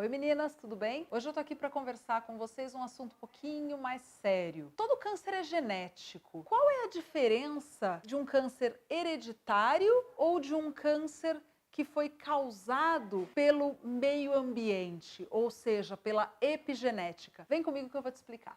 Oi meninas, tudo bem? Hoje eu tô aqui para conversar com vocês um assunto um pouquinho mais sério. Todo câncer é genético. Qual é a diferença de um câncer hereditário ou de um câncer que foi causado pelo meio ambiente, ou seja, pela epigenética? Vem comigo que eu vou te explicar.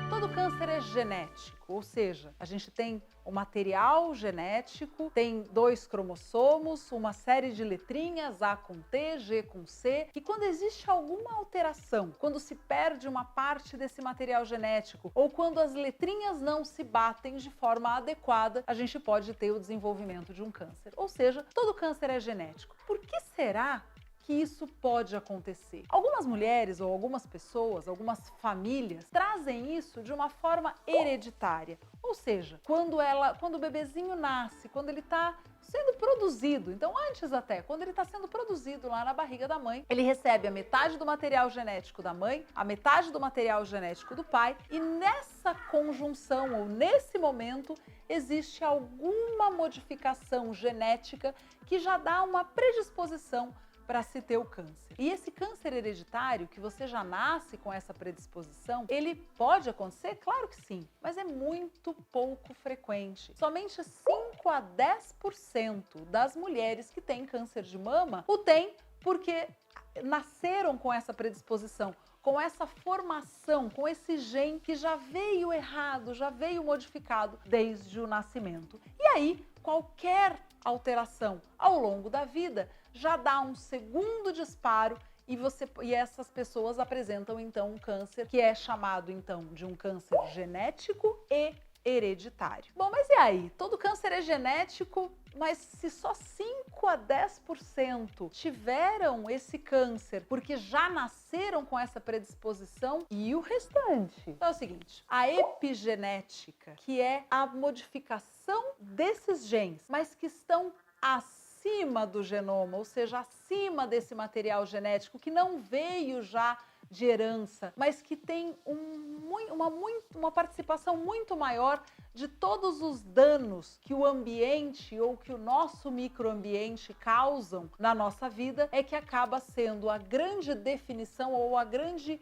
Todo câncer é genético, ou seja, a gente tem o material genético, tem 2 cromossomos, uma série de letrinhas, A com T, G com C, e quando existe alguma alteração, quando se perde uma parte desse material genético, ou quando as letrinhas não se batem de forma adequada, a gente pode ter o desenvolvimento de um câncer. Ou seja, todo câncer é genético. Por que será que isso pode acontecer? Algumas mulheres ou algumas pessoas, algumas famílias trazem isso de uma forma hereditária. Ou seja, quando o bebezinho nasce, quando ele está sendo produzido, então antes até, quando ele está sendo produzido lá na barriga da mãe, ele recebe a metade do material genético da mãe, a metade do material genético do pai, e nessa conjunção ou nesse momento existe alguma modificação genética que já dá uma predisposição para se ter o câncer. E esse câncer hereditário, que você já nasce com essa predisposição, ele pode acontecer? Claro que sim, mas é muito pouco frequente. Somente 5 a 10% das mulheres que têm câncer de mama o têm porque nasceram com essa predisposição, com essa formação, com esse gene que já veio errado, já veio modificado desde o nascimento. E aí, qualquer alteração ao longo da vida já dá um segundo disparo e essas pessoas apresentam então um câncer que é chamado então de um câncer genético e hereditário. Bom, mas e aí? Todo câncer é genético, mas se só 5 a 10% tiveram esse câncer porque já nasceram com essa predisposição, e o restante? Então é o seguinte, a epigenética, que é a modificação desses genes, mas que estão acima do genoma, ou seja, acima desse material genético que não veio já de herança, mas que tem uma participação muito maior de todos os danos que o ambiente ou que o nosso microambiente causam na nossa vida, é que acaba sendo a grande definição ou a grande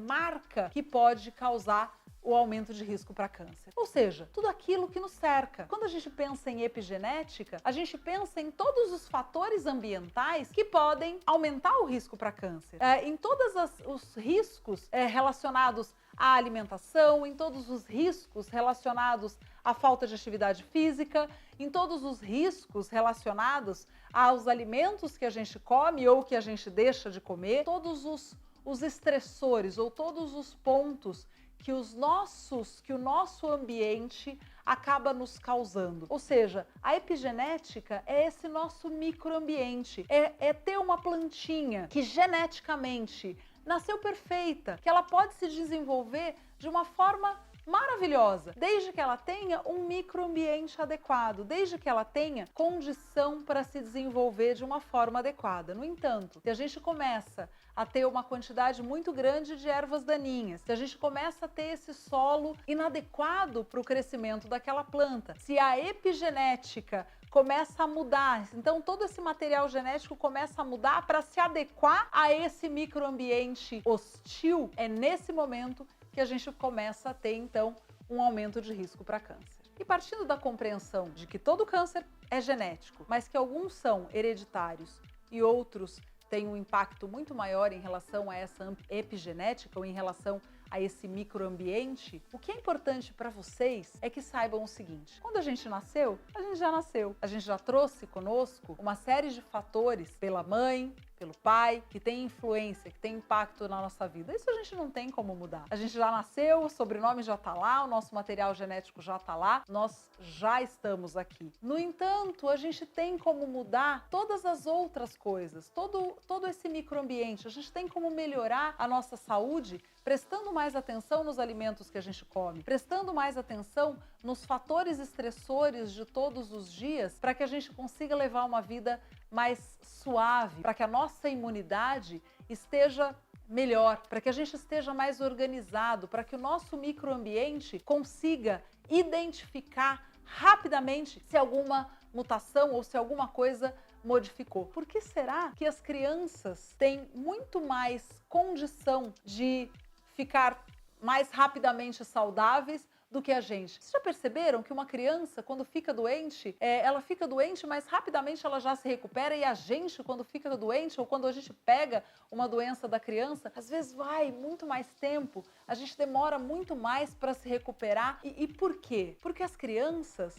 marca que pode causar o aumento de risco para câncer. Ou seja, tudo aquilo que nos cerca. Quando a gente pensa em epigenética, a gente pensa em todos os fatores ambientais que podem aumentar o risco para câncer. Em todos os riscos relacionados à alimentação, em todos os riscos relacionados à falta de atividade física, em todos os riscos relacionados aos alimentos que a gente come ou que a gente deixa de comer, todos os estressores ou todos os pontos que o nosso ambiente acaba nos causando. Ou seja, a epigenética é esse nosso microambiente, é ter uma plantinha que geneticamente nasceu perfeita, que ela pode se desenvolver de uma forma maravilhosa, desde que ela tenha um microambiente adequado, desde que ela tenha condição para se desenvolver de uma forma adequada. No entanto, se a gente começa a ter uma quantidade muito grande de ervas daninhas, se a gente começa a ter esse solo inadequado para o crescimento daquela planta, se a epigenética começa a mudar, então todo esse material genético começa a mudar para se adequar a esse microambiente hostil, é nesse momento que a gente começa a ter, então, um aumento de risco para câncer. E partindo da compreensão de que todo câncer é genético, mas que alguns são hereditários e outros têm um impacto muito maior em relação a essa epigenética ou em relação a esse microambiente, o que é importante para vocês é que saibam o seguinte: quando a gente nasceu, a gente já nasceu. A gente já trouxe conosco uma série de fatores pela mãe, pelo pai, que tem influência, que tem impacto na nossa vida. Isso a gente não tem como mudar. A gente já nasceu, o sobrenome já tá lá, o nosso material genético já tá lá, nós já estamos aqui. No entanto, a gente tem como mudar todas as outras coisas, todo esse microambiente. A gente tem como melhorar a nossa saúde prestando mais atenção nos alimentos que a gente come, prestando mais atenção nos fatores estressores de todos os dias, para que a gente consiga levar uma vida mais suave, para que a nossa imunidade esteja melhor, para que a gente esteja mais organizado, para que o nosso microambiente consiga identificar rapidamente se alguma mutação ou se alguma coisa modificou. Por que será que as crianças têm muito mais condição de ficar mais rapidamente saudáveis do que a gente? Vocês já perceberam que uma criança, quando fica doente, ela fica doente, mas rapidamente ela já se recupera, e a gente, quando fica doente ou quando a gente pega uma doença da criança, às vezes vai muito mais tempo, a gente demora muito mais para se recuperar. E por quê? Porque as crianças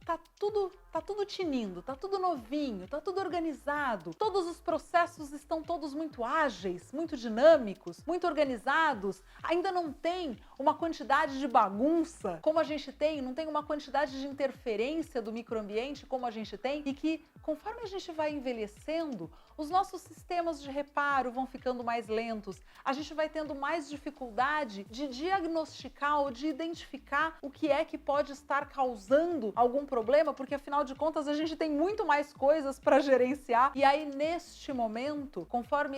tá tudo tinindo, tá tudo novinho, tá tudo organizado. Todos os processos estão todos muito ágeis, muito dinâmicos, muito organizados. Ainda não tem uma quantidade de bagunça como a gente tem, não tem uma quantidade de interferência do microambiente como a gente tem, e que conforme a gente vai envelhecendo, os nossos sistemas de reparo vão ficando mais lentos. A gente vai tendo mais dificuldade de diagnosticar ou de identificar o que é que pode estar causando algum problema, porque afinal de contas a gente tem muito mais coisas para gerenciar. E aí, neste momento, conforme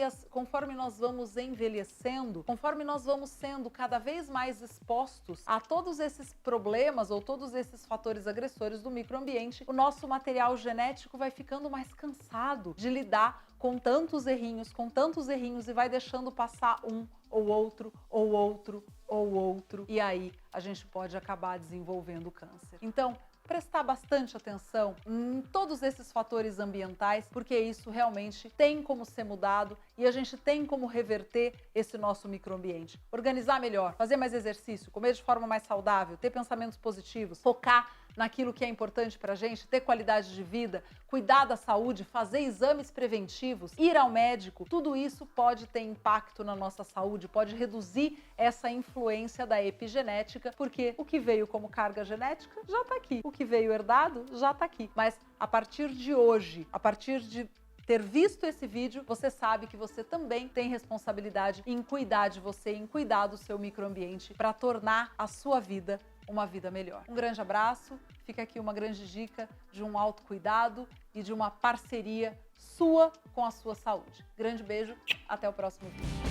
nós vamos envelhecendo, conforme nós vamos sendo cada vez mais expostos a todos esses problemas ou todos esses fatores agressores do microambiente, o nosso material genético vai ficando mais cansado de lidar com tantos errinhos, e vai deixando passar um ou outro, ou outro, ou outro, e aí a gente pode acabar desenvolvendo câncer. Então, prestar bastante atenção em todos esses fatores ambientais, porque isso realmente tem como ser mudado e a gente tem como reverter esse nosso microambiente. Organizar melhor, fazer mais exercício, comer de forma mais saudável, ter pensamentos positivos, focar naquilo que é importante pra gente, ter qualidade de vida, cuidar da saúde, fazer exames preventivos, ir ao médico, tudo isso pode ter impacto na nossa saúde, pode reduzir essa influência da epigenética, porque o que veio como carga genética já tá aqui, o que veio herdado já tá aqui. Mas a partir de hoje, a partir de ter visto esse vídeo, você sabe que você também tem responsabilidade em cuidar de você, em cuidar do seu microambiente para tornar a sua vida uma vida melhor. Um grande abraço, fica aqui uma grande dica de um autocuidado e de uma parceria sua com a sua saúde. Grande beijo, até o próximo vídeo.